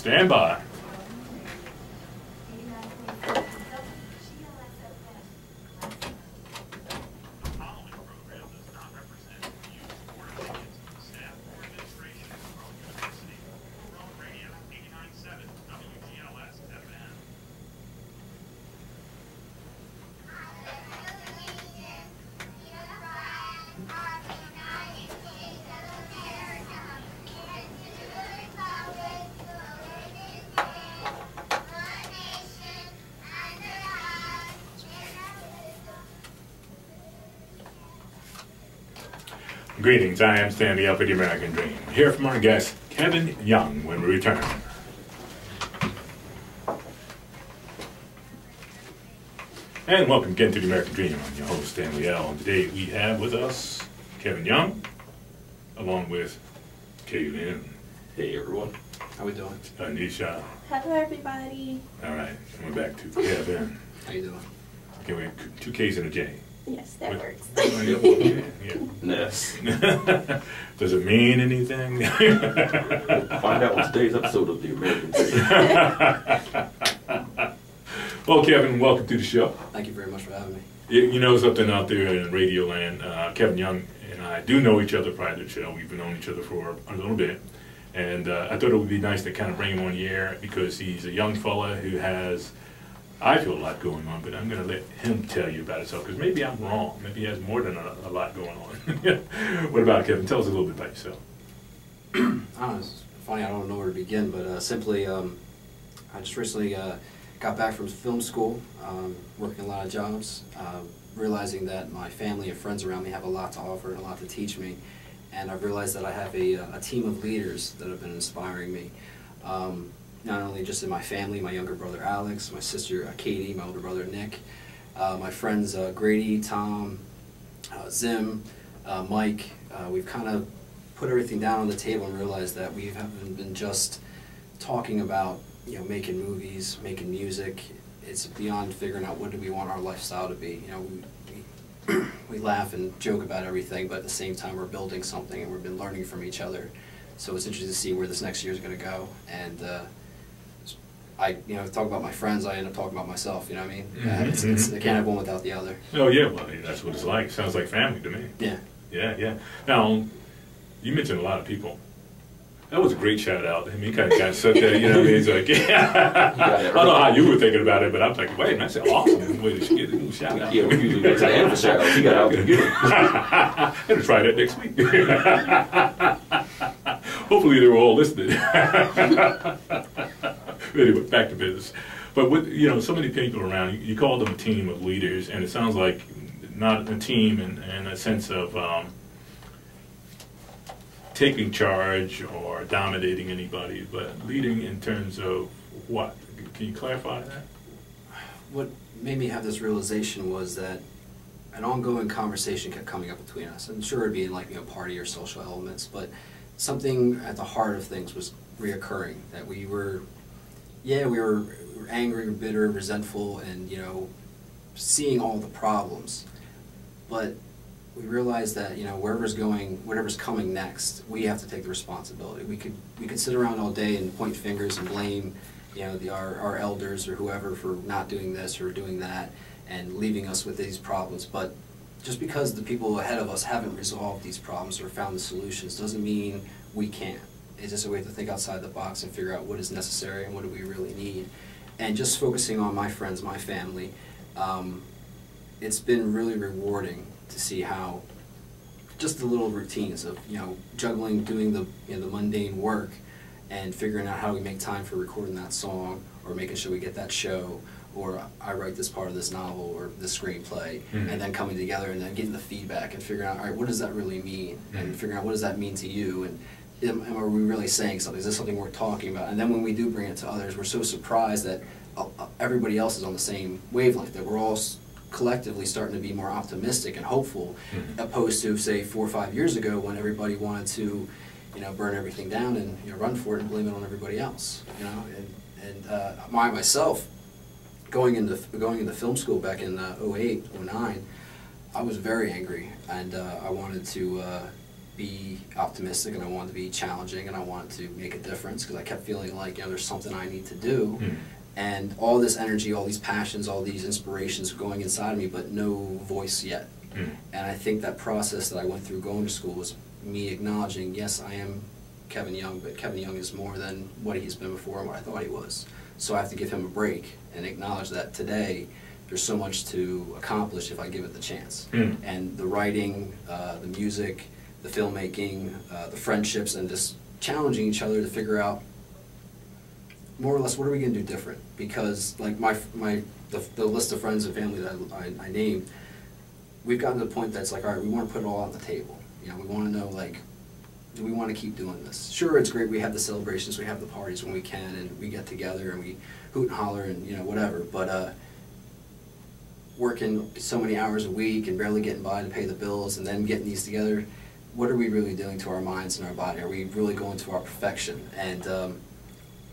Stand by. Greetings, I am standing up for the American Dream. Hear from our guest, Kevin Young, when we return. And welcome again to the American Dream. I'm your host, Stanley L. And today we have with us Kevin Young, along with Kaylin. Hey everyone, how we doing? Anisha. Hello everybody. All right, and we're back to Kevin. How you doing? Okay, we have 2 K's and a J. Yes, that works. Yeah. Yes. Does it mean anything? Find out on today's episode of the American Dream. Well, Kevin, welcome to the show. Thank you very much for having me. You know something out there in radio land, Kevin Young and I do know each other prior to the show. We've known each other for a little bit. And I thought it would be nice to kind of bring him on the air because he's a young fella who has, I feel, a lot going on, but I'm going to let him tell you about himself because maybe I'm wrong. Maybe he has more than a lot going on. What about Kevin? Tell us a little bit about yourself. I don't know, it's funny, I don't know where to begin, but simply, I just recently got back from film school, working a lot of jobs, realizing that my family and friends around me have a lot to offer and a lot to teach me. And I've realized that I have a team of leaders that have been inspiring me. Not only just in my family, my younger brother Alex, my sister Katie, my older brother Nick, my friends Grady, Tom, Zim, Mike. We've kind of put everything down on the table and realized that we haven't been just talking about, you know, making movies, making music. It's beyond figuring out what do we want our lifestyle to be. You know, we laugh and joke about everything, but at the same time we're building something and we've been learning from each other. So it's interesting to see where this next year is going to go. And I talk about my friends, I end up talking about myself, you know what I mean? I can't have one without the other. Oh, yeah, well, that's what it's like. Sounds like family to me. Yeah. Yeah. Now, you mentioned a lot of people. That was a great shout out. I mean, he kind of got set there, you know what I mean? He's like, yeah. I don't know how you were thinking about it, but I'm like, wait, that's awesome. Way to get a little shout out. Yeah, we usually go to the end of the shout out. He got out there. I'm going to try that next week. Hopefully they were all listening. Anyway, back to business. But with, you know, so many people around, you call them a team of leaders, and it sounds like not a team in a sense of taking charge or dominating anybody, but leading in terms of what? Can you clarify that? What made me have this realization was that an ongoing conversation kept coming up between us. I'm sure it'd be in like, you know, party or social elements, but something at the heart of things was reoccurring, that we were angry, bitter, resentful, and, you know, seeing all the problems. But we realized that, you know, whatever's coming next, we have to take the responsibility. We could sit around all day and point fingers and blame, you know, our elders or whoever for not doing this or doing that and leaving us with these problems. But just because the people ahead of us haven't resolved these problems or found the solutions doesn't mean we can't. It's just a way to think outside the box and figure out what is necessary and what do we really need. And just focusing on my friends, my family, it's been really rewarding to see how just the little routines of, you know, juggling, doing the mundane work and figuring out how we make time for recording that song or making sure we get that show or I write this part of this novel or this screenplay, and then coming together and then getting the feedback and figuring out, all right, what does that really mean? And figuring out what does that mean to you, and are we really saying something? Is this something we're talking about? And then when we do bring it to others, we're so surprised that everybody else is on the same wavelength, that we're all collectively starting to be more optimistic and hopeful, opposed to, say, 4 or 5 years ago when everybody wanted to, you know, burn everything down and, you know, run for it and blame it on everybody else, you know. And myself, going into film school back in 08, 09, I was very angry, and I wanted to be optimistic, and I wanted to be challenging, and I wanted to make a difference, because I kept feeling like, you know, there's something I need to do. And all this energy, all these passions, all these inspirations going inside of me, but no voice yet. And I think that process that I went through going to school was me acknowledging, yes, I am Kevin Young, but Kevin Young is more than what he's been before and what I thought he was. So I have to give him a break and acknowledge that today there's so much to accomplish if I give it the chance. And the writing, the music, the filmmaking, the friendships, and just challenging each other to figure out more or less what are we going to do different. Because like the list of friends and family that I named, we've gotten to the point that's like, all right, we want to put it all on the table. You know, we want to know, like, do we want to keep doing this? Sure, it's great, we have the celebrations, we have the parties when we can, and we get together and we hoot and holler and, you know, whatever, but working so many hours a week and barely getting by to pay the bills and then getting these together, what are we really doing to our minds and our body? Are we really going to our perfection? And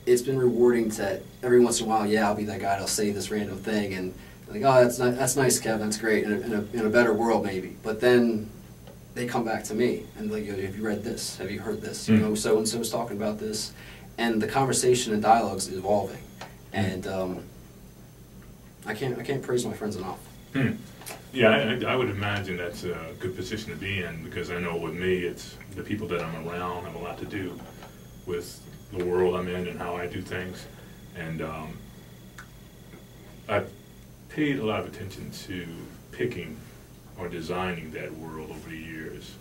it's been rewarding to every once in a while, yeah, I'll be that guy that'll say this random thing and like, oh, that's nice, Kevin, that's great, in a better world maybe. But then they come back to me and like, have you read this? Have you heard this? You know, so and so is talking about this, and the conversation and dialogue is evolving, and I can't praise my friends enough. Yeah, I would imagine that's a good position to be in, because I know with me, it's the people that I'm around have a lot to do with the world I'm in and how I do things, and I've paid a lot of attention to picking or designing that world over the years,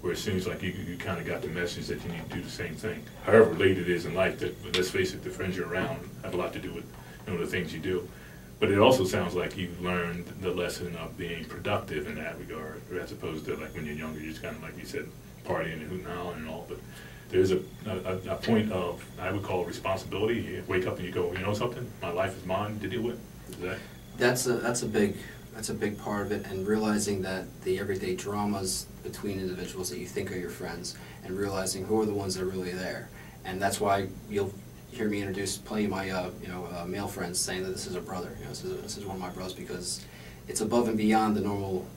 where it seems like you kind of got the message that you need to do the same thing. However late it is in life, that, let's face it, the friends you're around have a lot to do with, you know, the things you do. But it also sounds like you've learned the lesson of being productive in that regard, as opposed to like when you're younger, you're just kind of, like you said, partying and hooting and hollering and all. But there's a point of, I would call, responsibility. You wake up and you go, you know something, my life is mine to deal with. Is that? That's a big part of it, and realizing that the everyday dramas between individuals that you think are your friends, and realizing who are the ones that are really there. And that's why you'll hear me introduce plenty of my male friends saying that this is a brother. You know, this is one of my brothers, because it's above and beyond the normal.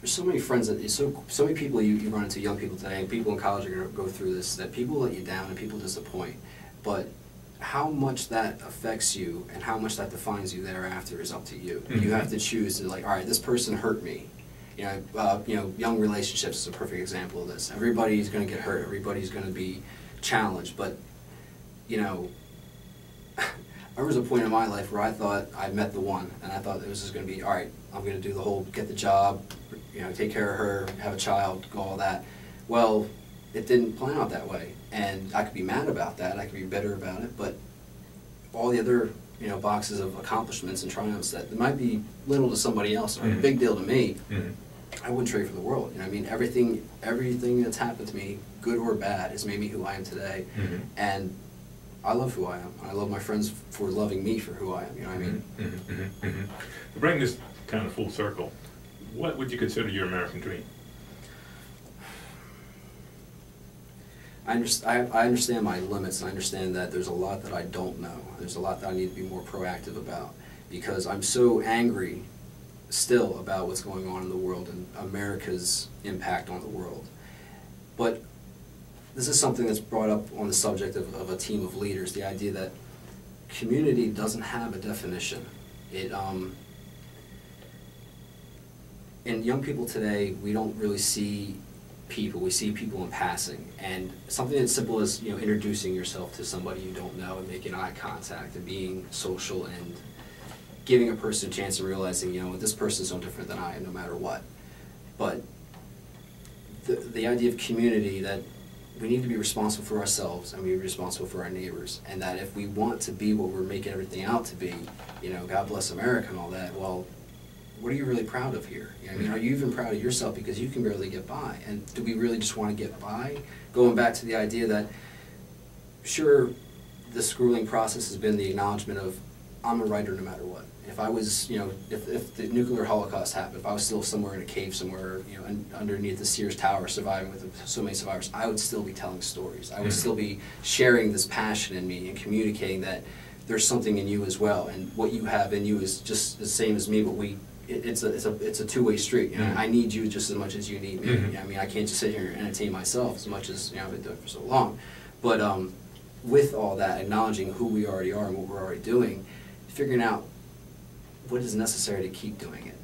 There's so many friends that so many people you run into, young people today, and people in college are going to go through this, that people let you down and people disappoint. But how much that affects you and how much that defines you thereafter is up to you. You have to choose to, like, all right, this person hurt me. You know, young relationships is a perfect example of this. Everybody's going to get hurt. Everybody's going to be challenged. But, you know, there was a point in my life where I thought I met the one, and I thought it was just going to be, all right, I'm going to do the whole, get the job, you know, take care of her, have a child, go all that. Well, it didn't plan out that way, and I could be mad about that, I could be bitter about it, but all the other, you know, boxes of accomplishments and triumphs that might be little to somebody else or a big deal to me, I wouldn't trade for the world. You know, I mean, everything that's happened to me, good or bad, has made me who I am today, and I love who I am. I love my friends for loving me for who I am. You know what I mean? To bring this kind of full circle, what would you consider your American dream? I understand my limits, and I understand that there's a lot that I don't know. There's a lot that I need to be more proactive about, because I'm so angry still about what's going on in the world and America's impact on the world. But this is something that's brought up on the subject of a team of leaders, the idea that community doesn't have a definition. In young people today, we don't really see people. We see people in passing, and something as simple as, you know, introducing yourself to somebody you don't know and making eye contact and being social and giving a person a chance of realizing, you know, this person's no different than I am, no matter what. But the idea of community, that we need to be responsible for ourselves and we need to be responsible for our neighbors, and that if we want to be what we're making everything out to be, you know, God bless America and all that, well, what are you really proud of here? You know, I mean, are you even proud of yourself, because you can barely get by? And do we really just want to get by? Going back to the idea that, sure, the schooling process has been the acknowledgement of, I'm a writer no matter what. If I was, you know, if the nuclear holocaust happened, if I was still somewhere in a cave somewhere, you know, underneath the Sears Tower surviving with so many survivors, I would still be telling stories. I would still be sharing this passion in me and communicating that there's something in you as well, and what you have in you is just the same as me, but we it's a two-way street. You know? Mm-hmm. I need you just as much as you need me. Mm-hmm. I mean, I can't just sit here and entertain myself as much as I've been doing for so long. But with all that, acknowledging who we already are and what we're already doing, figuring out what is necessary to keep doing it.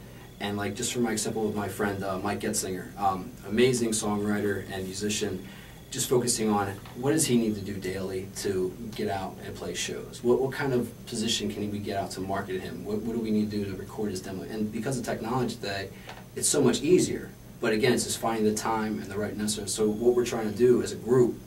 And like just for my example with my friend Mike Getzinger, amazing songwriter and musician, just focusing on what does he need to do daily to get out and play shows? What kind of position can we get out to market him? What do we need to do to record his demo? And because of technology today, it's so much easier. But again, it's just finding the time and the right necessary. So what we're trying to do as a group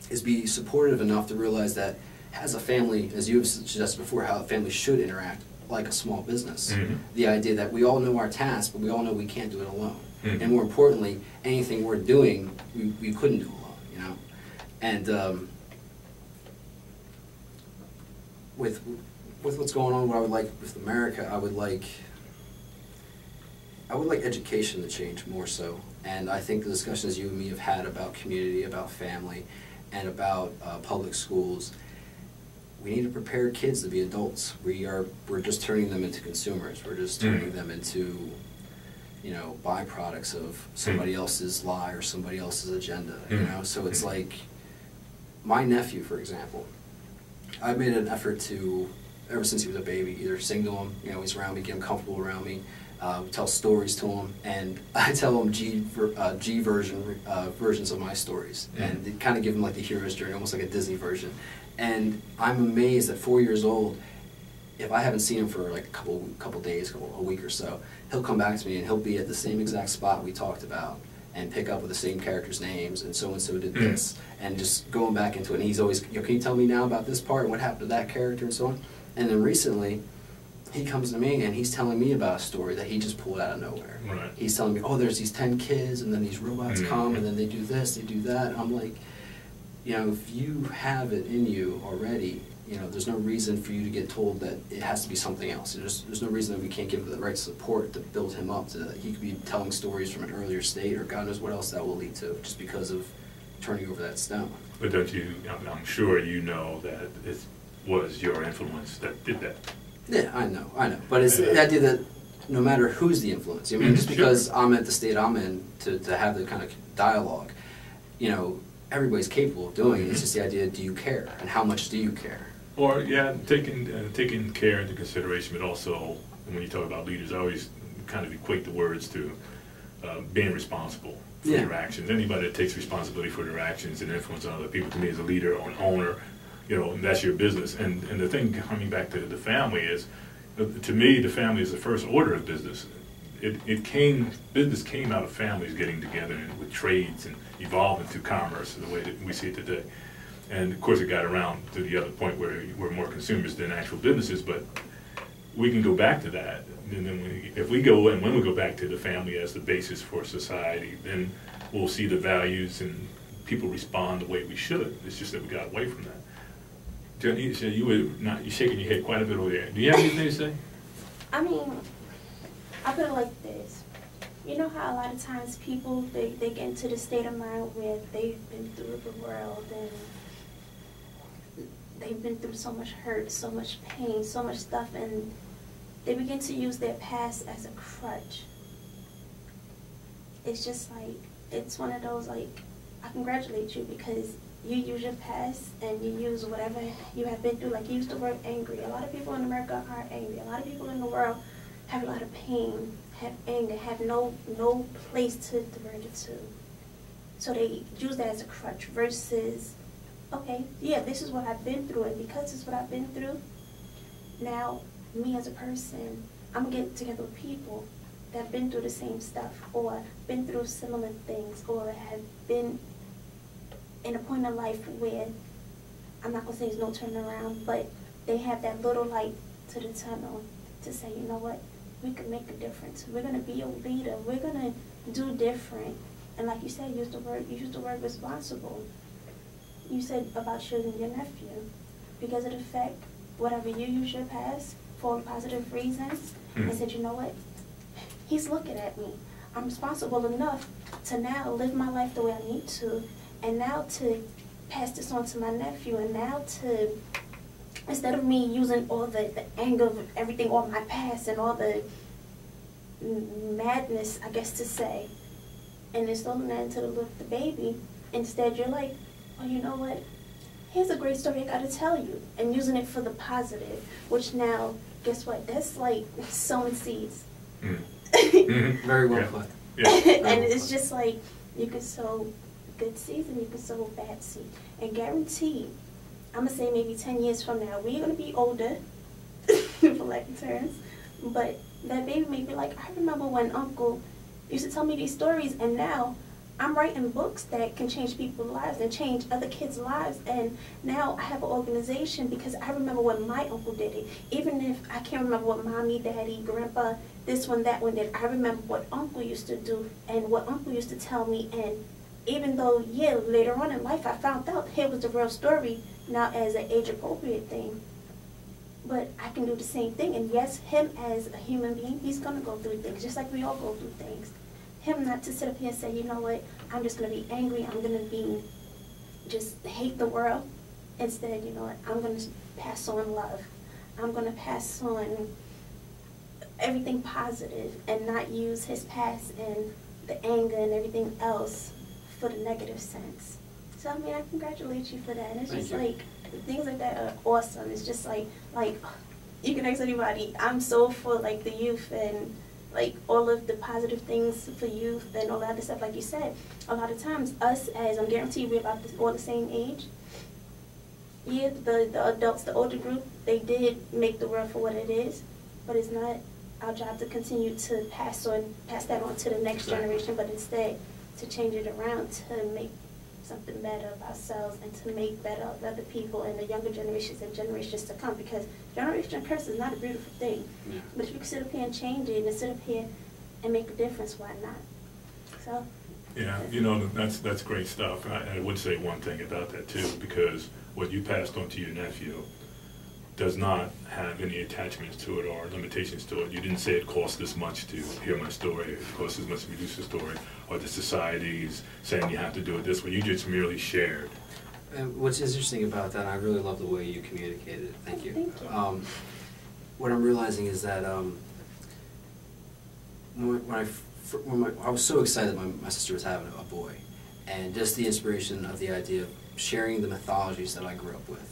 is be supportive enough to realize that as a family, as you have suggested before, how a family should interact like a small business. Mm-hmm. The idea that we all know our tasks, but we all know we can't do it alone. Mm-hmm. And more importantly, anything we're doing, we couldn't do alone. And with what's going on, what I would like with America, I would like education to change more so. And I think the discussions you and me have had about community, about family, and about public schools, we need to prepare kids to be adults. We're just turning them into consumers. We're just turning them into byproducts of somebody else's lie or somebody else's agenda. So it's like. My nephew, for example, I've made an effort to, ever since he was a baby, either sing to him, he's around me, get him comfortable around me, tell stories to him, and I tell him versions of my stories, and kind of give him like the hero's journey, almost like a Disney version. And I'm amazed at 4 years old, if I haven't seen him for like a couple days, a week or so, he'll come back to me and he'll be at the same exact spot we talked about, and pick up with the same characters' names, and so did this, and just going back into it. And he's always, can you tell me now about this part, and what happened to that character, and so on. And then recently, he comes to me, and he's telling me about a story that he just pulled out of nowhere. Right. He's telling me, oh, there's these 10 kids, and then these robots come, and then they do this, they do that. And I'm like, if you have it in you already, there's no reason for you to get told that it has to be something else. There's no reason that we can't give the right support to build him up, so that he could be telling stories from an earlier state, or God knows what else that will lead to, just because of turning over that stone. But don't you, I'm sure you know that it was your influence that did that. Yeah, I know. But it's the idea that no matter who's the influence, just because I'm at the state I'm in to have the kind of dialogue, everybody's capable of doing it. It's just the idea, do you care? And how much do you care? Or, taking care into consideration, but also, when you talk about leaders, I always kind of equate the words to being responsible for your actions. Anybody that takes responsibility for their actions and influence on other people, to me, is a leader or an owner, and that's your business. And the thing, coming back to the family, is, to me, the family is the first order of business. Business came out of families getting together and with trades and evolving to commerce the way that we see it today. And of course it got around to the other point where we're more consumers than actual businesses, but we can go back to that. And then when we go back to the family as the basis for society, then we'll see the values and people respond the way we should. It's just that we got away from that. You're shaking your head quite a bit over there. Do you have anything to say? I mean, I put it like this. You know how a lot of times people, they get into the state of mind where they've been through the world and they've been through so much hurt, so much pain, so much stuff, and they begin to use their past as a crutch. It's just like, it's one of those, like, I congratulate you because you use your past and you use whatever you have been through. Like, you used the word angry. A lot of people in America are angry. A lot of people in the world have a lot of pain, have anger, have no place to divert it to. So they use that as a crutch versus, okay, yeah, this is what I've been through, and because it's what I've been through, now, me as a person, I'm gonna get together with people that have been through the same stuff, or been through similar things, or have been in a point in life where, I'm not gonna say there's no turning around, but they have that little light to the tunnel to say, you know what, we can make a difference. We're gonna be a leader. We're gonna do different. And like you said, you used the word responsible. You said about your nephew, because of the fact, whatever you use your past for positive reasons, and said, you know what, he's looking at me. I'm responsible enough to now live my life the way I need to, and now to pass this on to my nephew, and now to, instead of me using all the anger of everything, all my past and all the madness, I guess to say, and installing that into the baby. Instead, you're like, oh, you know what? Here's a great story I got to tell you, and using it for the positive. Which now, guess what? That's like sowing seeds. Mm-hmm. Very well Yeah. put. Yeah. And it's just like you can sow good seeds and you can sow bad seed. And guaranteed, I'm gonna say maybe 10 years from now, we're gonna be older, for lack of terms, but that baby may be like, I remember when Uncle used to tell me these stories, and now I'm writing books that can change people's lives and change other kids' lives. And now I have an organization because I remember when my uncle did it. Even if I can't remember what mommy, daddy, grandpa, this one, that one did, I remember what uncle used to do and what uncle used to tell me. And even though, yeah, later on in life I found out it was the real story, now as an age-appropriate thing. But I can do the same thing. And yes, him as a human being, he's going to go through things, just like we all go through things. Him not to sit up here and say, you know what, I'm just going to be angry, I'm going to be, just hate the world. Instead, you know what, I'm going to pass on love. I'm going to pass on everything positive and not use his past and the anger and everything else for the negative sense. So, I mean, I congratulate you for that. It's Thank just you. like, things like that are awesome. It's just like, you can ask anybody, I'm so for, like, the youth and, like, all of the positive things for youth and all that other stuff. Like you said, a lot of times, us as, I'm guaranteed we're about all the same age. Yeah, the adults, the older group, they did make the world for what it is, but it's not our job to continue to pass that on to the next generation, but instead to change it around to make something better of ourselves and to make better of other people and the younger generations and generations to come, because generation curse is not a beautiful thing. Yeah. But if you can sit up here and change it and sit up here and make a difference, why not? So. Yeah, you know, that's great stuff. I would say one thing about that too, because what you passed on to your nephew does not have any attachments to it or limitations to it. You didn't say it cost this much to hear my story, it costs this much to produce the story, or the society's saying you have to do it this way. You just merely shared. And what's interesting about that, I really love the way you communicated it. Thank you. Thank you. What I'm realizing is that I was so excited my sister was having a boy, and just the inspiration of the idea of sharing the mythologies that I grew up with.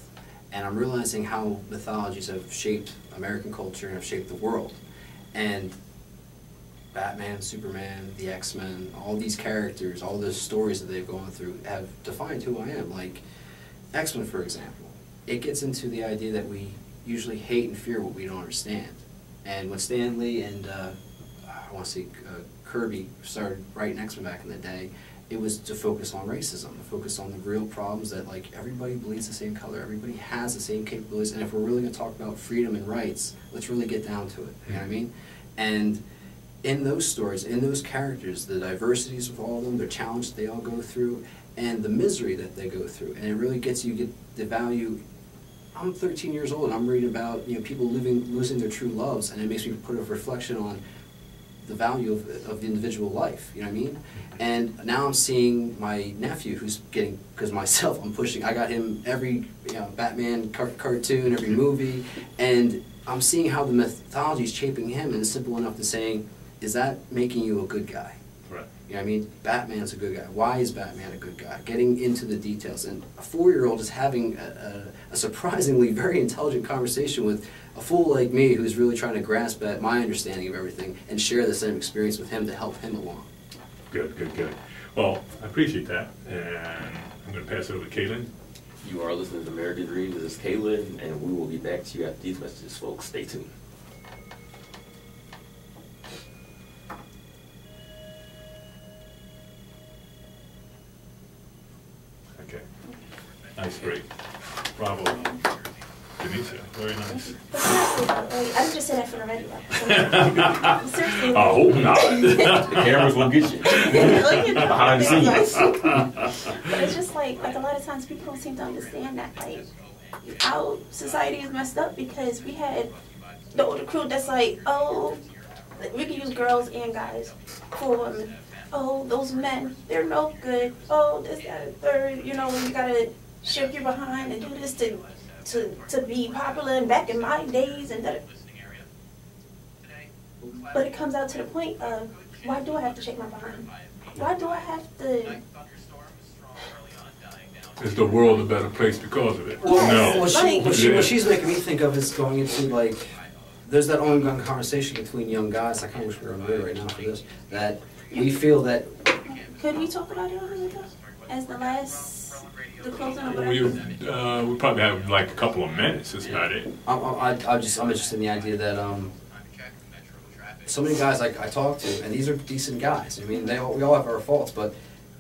And I'm realizing how mythologies have shaped American culture and have shaped the world. And Batman, Superman, the X-Men, all these characters, all the stories that they've gone through have defined who I am. Like X-Men, for example, it gets into the idea that we usually hate and fear what we don't understand. And when Stan Lee and I want to say Kirby started writing X-Men back in the day, it was to focus on racism, to focus on the real problems that, like, everybody bleeds the same color, everybody has the same capabilities, and if we're really going to talk about freedom and rights, let's really get down to it, you know what I mean? And in those stories, in those characters, the diversities of all of them, the challenges they all go through, and the misery that they go through, and it really gets you get the value. I'm 13 years old, and I'm reading about, you know, people losing their true loves, and it makes me put a reflection on the value of the individual life, you know what I mean? And now I'm seeing my nephew who's getting, because myself, I got him every, you know, Batman cartoon, every movie, and I'm seeing how the mythology is shaping him, and it's simple enough to saying, is that making you a good guy? Right. You know what I mean? Batman's a good guy. Why is Batman a good guy? Getting into the details. And a 4-year-old is having a surprisingly very intelligent conversation with a fool like me who's really trying to grasp at my understanding of everything and share the same experience with him to help him along. Good, good, good. Well, I appreciate that, and I'm going to pass it over to Kaylin. You are listening to American Dreams. This is Kaylin, and we will be back to you after these messages, folks. Stay tuned. Okay. Nice, great. Bravo, Denisa. Very nice. But seriously, though, I just said that for the radio. Seriously. I hope not. The cameras will get you. Behind the scenes. But it's just like a lot of times people don't seem to understand that, like, our society is messed up because we had the older crew that's like, oh, we can use girls and guys for women. Oh, those men, they're no good. Oh, this, that, and third. You know, when you gotta shake your behind and do this to be popular. And back in my days, and that. But it comes out to the point of, why do I have to shake my behind? Why do I have to? Is the world a better place because of it? Yes. No. What she's making me think of is going into, like, there's that ongoing conversation between young guys, I kind of wish we were on the radio right now for this, that we feel that... Could we talk about it on the radio? As the closing of We probably have like a couple of minutes, that's about it. I'm interested in the idea that, so many guys I talk to, and these are decent guys. I mean, we all have our faults, but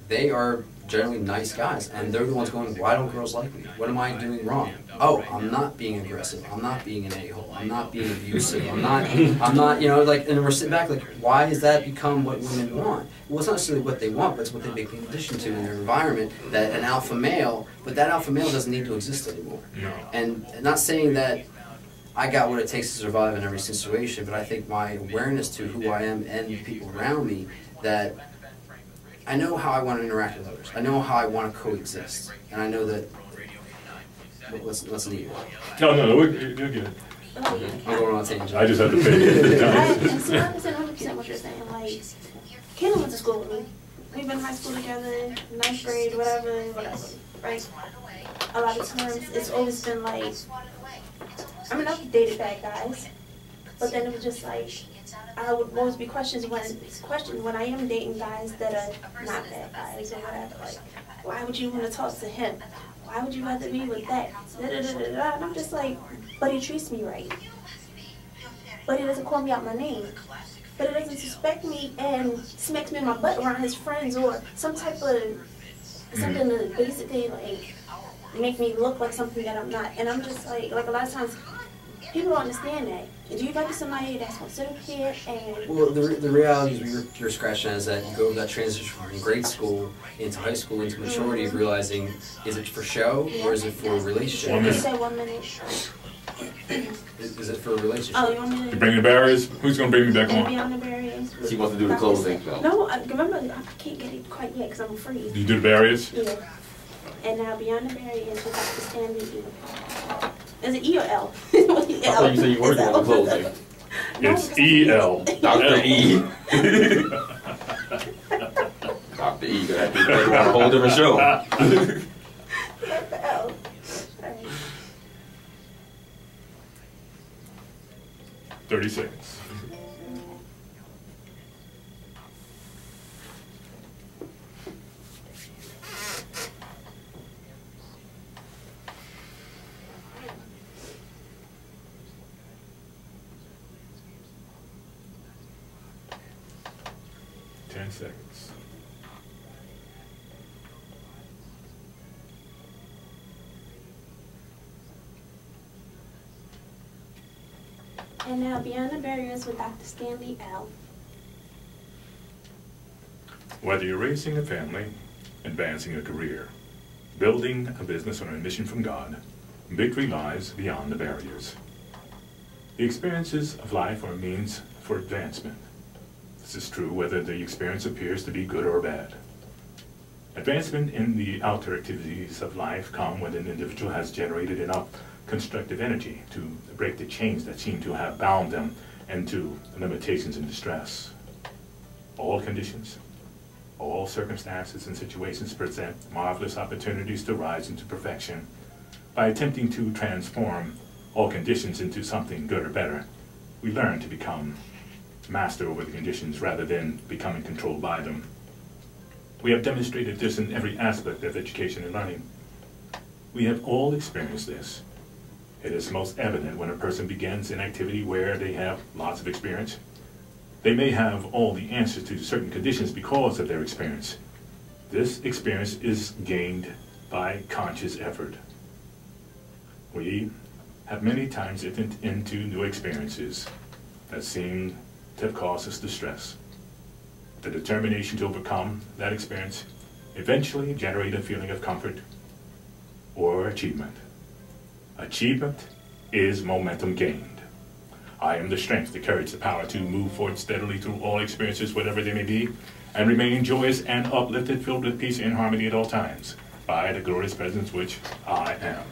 they are generally nice guys, and they're the ones going, why don't girls like me? What am I doing wrong? Oh, I'm not being aggressive. I'm not being an a-hole. I'm not being abusive. I'm not, you know, like, and we're sitting back like, why has that become what women want? Well, it's not necessarily what they want, but it's what they've been conditioned to in their environment, that an alpha male, but that alpha male doesn't need to exist anymore. No. And not saying that I got what it takes to survive in every situation, but I think my awareness to who I am and the people around me, that I know how I want to interact with others. I know how I want to coexist, and I know that. Let's leave. No, you're good. I'm going on a tangent. I just have to pay. And so I understand 100% what you're saying. Like, Kayla went to school with me. We've been in high school together, ninth grade, whatever, right? A lot of times, it's always been like, I mean, I've dated bad guys, but then it was just like, I would always be questioned when I am dating guys that are not bad guys or whatever. Like, why would you want to talk to him? Why would you rather be with that? And I'm just like, but he treats me right. But he doesn't call me out my name. But he doesn't suspect me and smacks me in my butt around his friends or some type of something to basically like make me look like something that I'm not. And I'm just like a lot of times people don't understand that. Do you like somebody that's going to sit up here and... Well, the reality is you're scratching is that you go that transition from grade school into high school into maturity of realizing, is it for show or is it for a relationship? 1 minute. You say 1 minute. Is it for a relationship? Oh, you want me to... You bring the barriers? Who's going to bring me back on? Beyond the barriers. She wants to do the closing. No, remember, I can't get it quite yet because I'm afraid. You do the barriers? Yeah. And now Beyond the Barriers with Dr. Stanley E. Is it E or L? I thought you said you were doing the closing. It's E-L. Dr. E. Dr. E. Gonna have to be on a whole different show. Dr. L. All right. 30 seconds. Seconds. And now Beyond the Barriers with Dr. Stanley L. Whether you're raising a family, advancing a career, building a business on a mission from God, victory lies beyond the barriers. The experiences of life are a means for advancement. This is true whether the experience appears to be good or bad. Advancement in the outer activities of life come when an individual has generated enough constructive energy to break the chains that seem to have bound them into limitations and distress. All conditions, all circumstances and situations present marvelous opportunities to rise into perfection. By attempting to transform all conditions into something good or better, we learn to become master over the conditions rather than becoming controlled by them. We have demonstrated this in every aspect of education and learning. We have all experienced this. It is most evident when a person begins an activity where they have lots of experience. They may have all the answers to certain conditions because of their experience. This experience is gained by conscious effort. We have many times entered into new experiences that seem to have caused us distress. The determination to overcome that experience eventually generate a feeling of comfort or achievement. Achievement is momentum gained. I am the strength, the courage, the power to move forward steadily through all experiences, whatever they may be, and remain joyous and uplifted, filled with peace and harmony at all times, by the glorious presence which I am.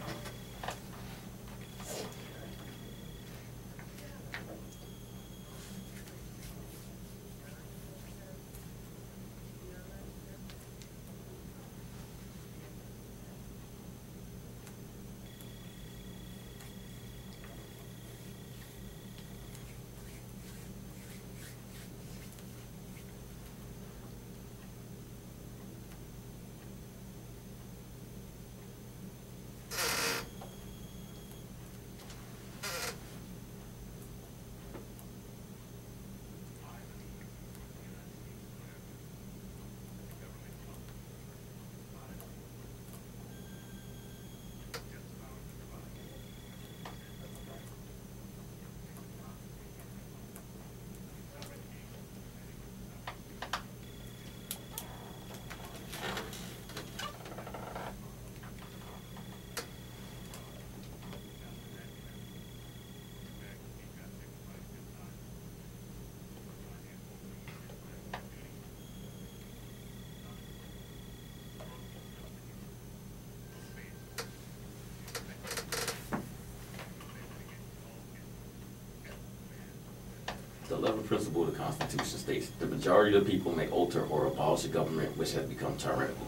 11th principle of the Constitution states, the majority of the people may alter or abolish a government which has become tyrannical.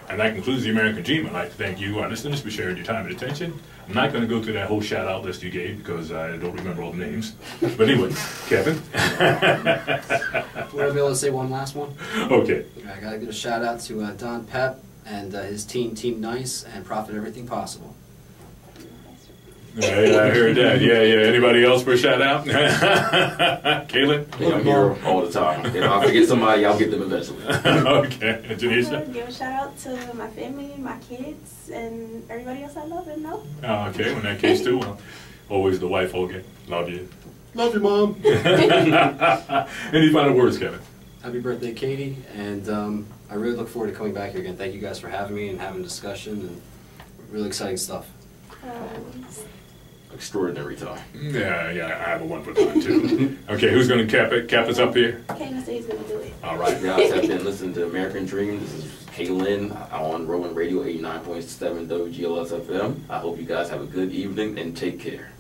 And that concludes the American Dream. I'd like to thank you, our listeners, for sharing your time and attention. I'm not going to go through that whole shout-out list you gave because I don't remember all the names. But anyway, Kevin. Would I be able to say one last one? Okay. I got to give a shout-out to Don Pep and his team, Team Nice, and Profit Everything Possible. Right, I heard that. Yeah. Anybody else for a shout-out? Kaylin? I'm here all the time. If I forget somebody, I'll get them eventually. Okay. I Janisha? would give a shout out to my family, my kids, and everybody else I love and know. Oh, okay, well, in that case too, well, always the wife, okay. Love you. Love you, Mom. Any final words, Kevin? Happy birthday, Katie, and I really look forward to coming back here again. Thank you guys for having me and having a discussion, and really exciting stuff. Extraordinary time. Yeah, I have a wonderful time too. Okay, who's going to cap us up here? Kayla said he's going to do it. All right. You guys have been listening to American Dream. This is Kaylin on Rolling Radio 89.7 WGLS FM. I hope you guys have a good evening and take care.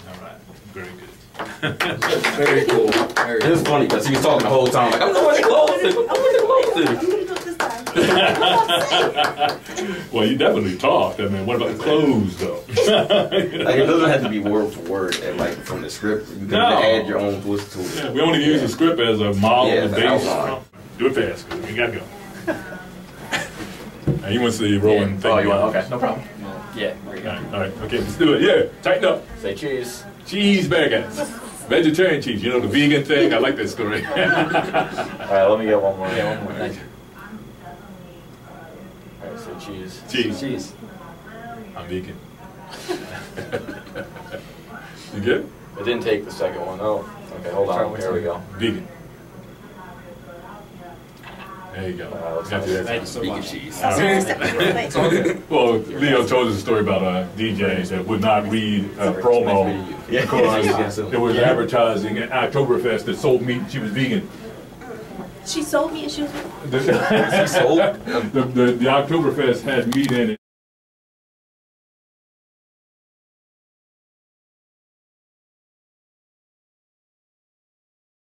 All right, very good. Very cool. Very It was funny because he was talking the whole time like, I'm going to close it. I'm going to close I'm it. going to do it this time. Well, you definitely talked. I mean, what about the clothes, though? Like, it doesn't have to be word for word and like from the script. You can add your own twist to it. Yeah, we only use the script as a model Yeah, and the base. outline. Do it fast, because we got to go. Now, he wants the rolling thing. Oh, you want? Okay, no problem. Yeah, there you go. All right, okay, let's do it. Yeah, tighten up. Say cheese. Cheese baguettes. Vegetarian cheese, you know, the vegan thing. I like that story. All right, let me get one more. Yeah, one more. Thank you. All right, say cheese. Cheese. Cheese. I'm vegan. You good? It didn't take the second one. Oh, okay, hold on. Here we go. Vegan. There you go. let's Got not- you. Thank you so Vegan much. cheese. All right. It's all good. Well, Leo told us a story about a DJ that would not read a promo because it was advertising at Oktoberfest that sold meat. She was vegan. She sold me and she was The Oktoberfest had meat in it.